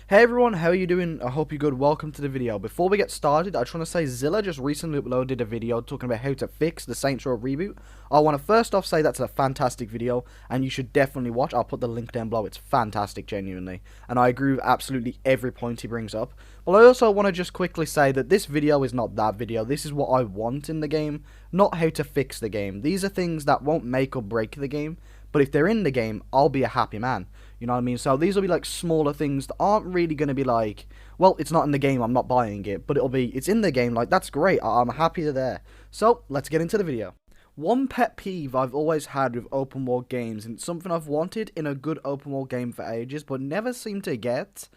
Hey everyone, how are you doing? I hope you're good. Welcome to the video. Before we get started, I just want to say Zilla just recently uploaded a video talking about how to fix the Saints Row reboot. I want to first off say that's a fantastic video, and you should definitely watch. I'll put the link down below. It's fantastic, genuinely. And I agree with absolutely every point he brings up. But I also want to just quickly say that this video is not that video. This is what I want in the game, not how to fix the game. These are things that won't make or break the game, but if they're in the game, I'll be a happy man. You know what I mean? So these will be like smaller things that aren't really going to be like, well, it's not in the game, I'm not buying it. But it'll be, it's in the game, like, that's great. I'm happy they're there. So, let's get into the video. One pet peeve I've always had with open world games, and it's something I've wanted in a good open world game for ages, but never seem to get,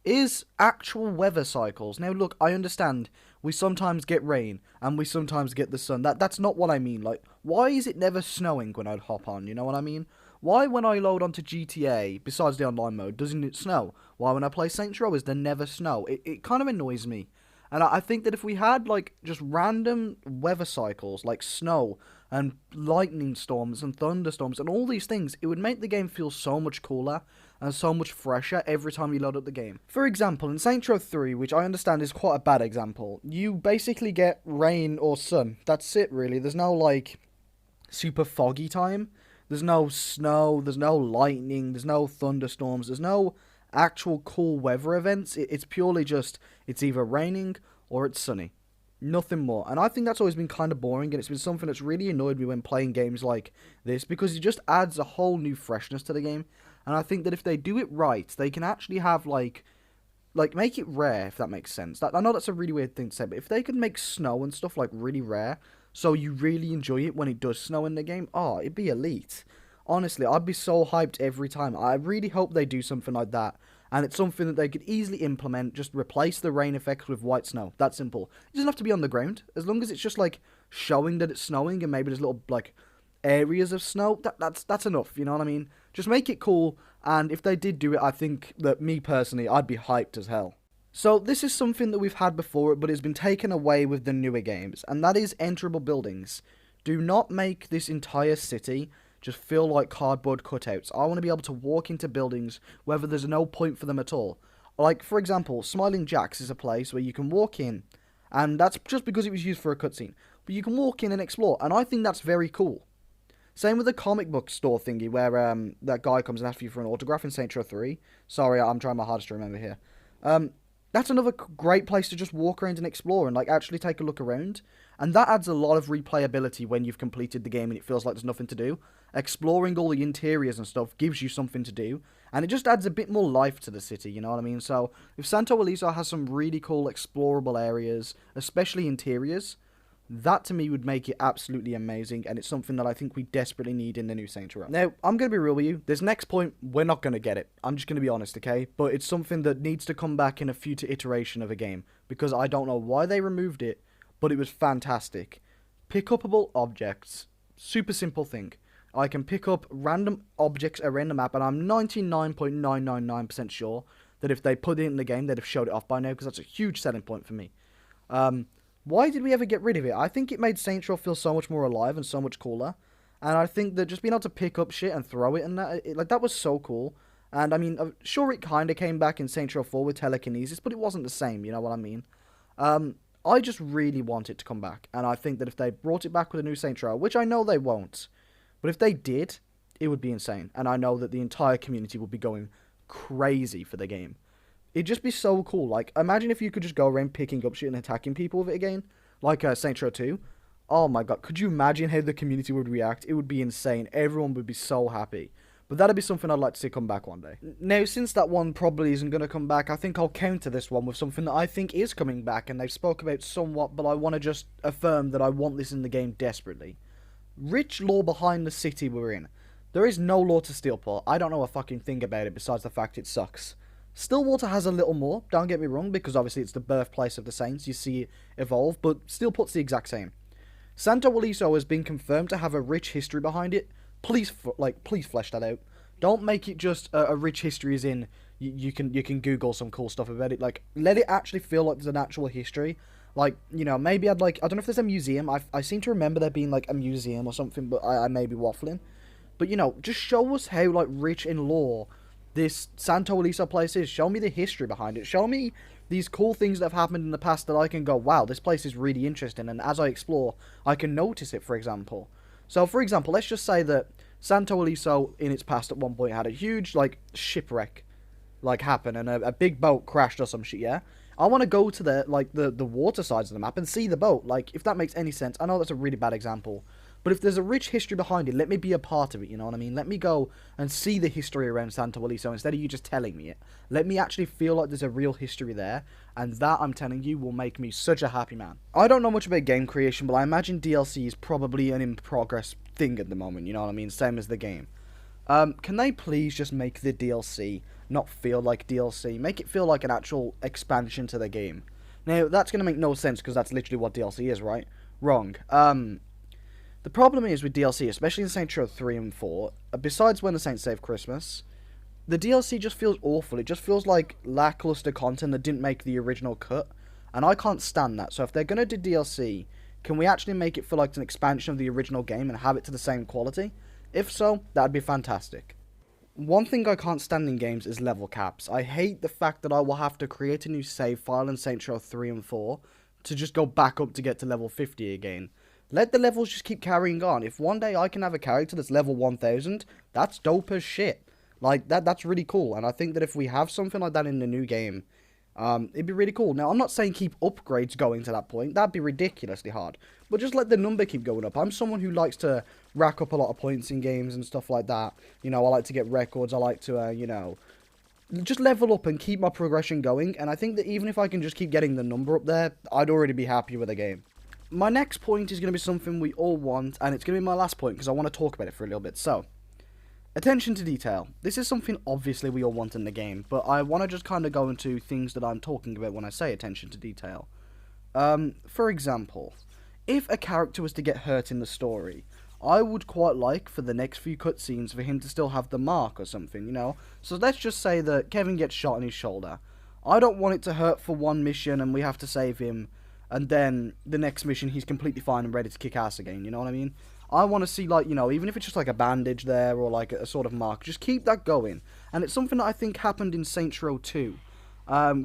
is actual weather cycles. Now, look, I understand we sometimes get rain, and we sometimes get the sun. That's not what I mean. Like, why is it never snowing when I'd hop on? You know what I mean? Why, when I load onto GTA, besides the online mode, doesn't it snow? Why, when I play Saints Row, is there never snow? It kind of annoys me. And I think that if we had, like, just random weather cycles, like snow, and lightning storms, and thunderstorms, and all these things, it would make the game feel so much cooler, and so much fresher every time you load up the game. For example, in Saints Row 3, which I understand is quite a bad example, you basically get rain or sun. That's it, really. There's no, like, super foggy time. There's no snow, there's no lightning, there's no thunderstorms, there's no actual cool weather events. It's purely just, it's either raining or it's sunny. Nothing more. And I think that's always been kind of boring, and it's been something that's really annoyed me when playing games like this, because it just adds a whole new freshness to the game. And I think that if they do it right, they can actually have, like make it rare, if that makes sense. I know that's a really weird thing to say, but if they could make snow and stuff, like, really rare, so you really enjoy it when it does snow in the game, oh, it'd be elite. Honestly, I'd be so hyped every time. I really hope they do something like that. And it's something that they could easily implement. Just replace the rain effects with white snow. That simple. It doesn't have to be on the ground. As long as it's just, like, showing that it's snowing, and maybe there's little, like, areas of snow, that's enough, you know what I mean? Just make it cool, and if they did do it, I think that, me personally, I'd be hyped as hell. So, this is something that we've had before, but it's been taken away with the newer games, and that is Enterable Buildings. Do not make this entire city just feel like cardboard cutouts. I want to be able to walk into buildings, whether there's no point for them at all. Like, for example, Smiling Jack's is a place where you can walk in, and that's just because it was used for a cutscene, but you can walk in and explore, and I think that's very cool. Same with the comic book store thingy, where that guy comes and asks you for an autograph in Saints Row 3. Sorry, I'm trying my hardest to remember here. That's another great place to just walk around and explore and, like, actually take a look around. And that adds a lot of replayability when you've completed the game and it feels like there's nothing to do. Exploring all the interiors and stuff gives you something to do. And it just adds a bit more life to the city, you know what I mean? So, if Santo Ileso has some really cool explorable areas, especially interiors, that to me would make it absolutely amazing, and it's something that I think we desperately need in the new Saints Row. Now, I'm going to be real with you. This next point, we're not going to get it. I'm just going to be honest, okay? But it's something that needs to come back in a future iteration of a game, because I don't know why they removed it, but it was fantastic. Pickupable objects. Super simple thing. I can pick up random objects around the map, and I'm 99.999% sure that if they put it in the game, they'd have showed it off by now, because that's a huge selling point for me. Why did we ever get rid of it? I think it made Saints Row feel so much more alive and so much cooler. And I think that just being able to pick up shit and throw it and that was so cool. And I mean, sure, it kind of came back in Saints Row 4 with telekinesis, but it wasn't the same, you know what I mean? I just really want it to come back. And I think that if they brought it back with a new Saints Row, which I know they won't, but if they did, it would be insane. And I know that the entire community would be going crazy for the game. It'd just be so cool. Like, imagine if you could just go around picking up shit and attacking people with it again. Like Saints Row 2. Oh my god. Could you imagine how the community would react? It would be insane. Everyone would be so happy. But that'd be something I'd like to see come back one day. Now, since that one probably isn't going to come back, I think I'll counter this one with something that I think is coming back. And they've spoke about somewhat, but I want to just affirm that I want this in the game desperately. Rich lore behind the city we're in. There is no lore to Steelport. I don't know a fucking thing about it besides the fact it sucks. Stillwater has a little more, don't get me wrong, because obviously it's the birthplace of the Saints, you see it evolve, but Steelport's the exact same. Santo Ileso has been confirmed to have a rich history behind it. Please flesh that out. Don't make it just a rich history as in, you can Google some cool stuff about it. Like, let it actually feel like there's an actual history. Like, you know, maybe I don't know if there's a museum, I seem to remember there being, like, a museum or something, but I may be waffling. But, you know, just show us how, like, rich in lore this Santo Ileso place is. Show me the history behind it. Show me these cool things that have happened in the past that I can go, wow, this place is really interesting, and as I explore, I can notice it, for example. So, for example, let's just say that Santo Ileso, in its past, at one point, had a huge, like, shipwreck, like, happen, and a big boat crashed or some shit, yeah? I want to go to the, like, the water sides of the map and see the boat, like, if that makes any sense. I know that's a really bad example, but if there's a rich history behind it, let me be a part of it, you know what I mean? Let me go and see the history around Santo Ileso instead of you just telling me it. Let me actually feel like there's a real history there, and that, I'm telling you, will make me such a happy man. I don't know much about game creation, but I imagine DLC is probably an in-progress thing at the moment, you know what I mean? Same as the game. Can they please just make the DLC not feel like DLC? Make it feel like an actual expansion to the game. Now, that's going to make no sense, because that's literally what DLC is, right? Wrong. The problem is with DLC, especially in Saints Row 3 and 4, besides When the Saints Save Christmas, the DLC just feels awful. It just feels like lackluster content that didn't make the original cut, and I can't stand that. So if they're going to do DLC, can we actually make it feel like it's an expansion of the original game and have it to the same quality? If so, that'd be fantastic. One thing I can't stand in games is level caps. I hate the fact that I will have to create a new save file in Saints Row 3 and 4 to just go back up to get to level 50 again. Let the levels just keep carrying on. If one day I can have a character that's level 1000, that's dope as shit. Like, that's really cool. And I think that if we have something like that in the new game, it'd be really cool. Now, I'm not saying keep upgrades going to that point. That'd be ridiculously hard. But just let the number keep going up. I'm someone who likes to rack up a lot of points in games and stuff like that. You know, I like to get records. I like to, you know, just level up and keep my progression going. And I think that even if I can just keep getting the number up there, I'd already be happy with the game. My next point is going to be something we all want, and it's going to be my last point because I want to talk about it for a little bit. So, attention to detail. This is something obviously we all want in the game, but I want to just kind of go into things that I'm talking about when I say attention to detail. For example, if a character was to get hurt in the story, I would quite like for the next few cutscenes for him to still have the mark or something, you know? So let's just say that Kevin gets shot in his shoulder. I don't want it to hurt for one mission and we have to save him, and then the next mission he's completely fine and ready to kick ass again, you know what I mean? I want to see, like, you know, even if it's just like a bandage there or like a sort of mark, just keep that going. And it's something that I think happened in Saints Row 2.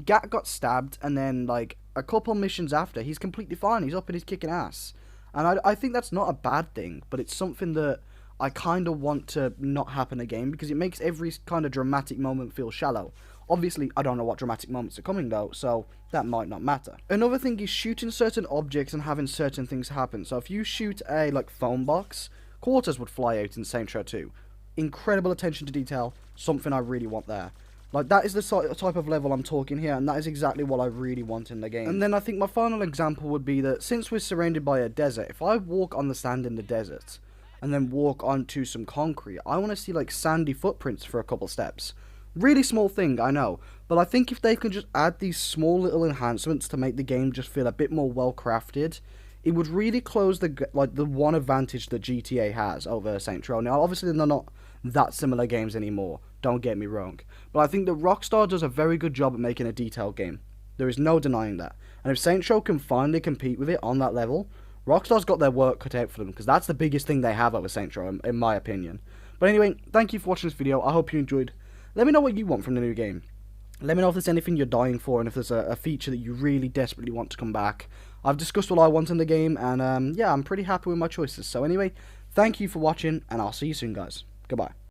Gat got stabbed, and then, like, a couple missions after, he's completely fine, he's up and he's kicking ass. And I think that's not a bad thing, but it's something that I kind of want to not happen again, because it makes every kind of dramatic moment feel shallow. Obviously, I don't know what dramatic moments are coming, though, so that might not matter. Another thing is shooting certain objects and having certain things happen. So if you shoot a, like, phone box, quarters would fly out in Saints Row 2. Incredible attention to detail, something I really want there. Like, that is the type of level I'm talking here, and that is exactly what I really want in the game. And then I think my final example would be that since we're surrounded by a desert, if I walk on the sand in the desert, and then walk onto some concrete, I want to see, like, sandy footprints for a couple steps. Really small thing, I know, but I think if they can just add these small little enhancements to make the game just feel a bit more well-crafted, it would really close the one advantage that GTA has over Saints Row. Now, obviously, they're not that similar games anymore, don't get me wrong, but I think that Rockstar does a very good job at making a detailed game. There is no denying that, and if Saints Row can finally compete with it on that level, Rockstar's got their work cut out for them, because that's the biggest thing they have over Saints Row, in my opinion. But anyway, thank you for watching this video. I hope you enjoyed. Let me know what you want from the new game. Let me know if there's anything you're dying for, and if there's a feature that you really desperately want to come back. I've discussed what I want in the game, and yeah, I'm pretty happy with my choices. So anyway, thank you for watching, and I'll see you soon, guys. Goodbye.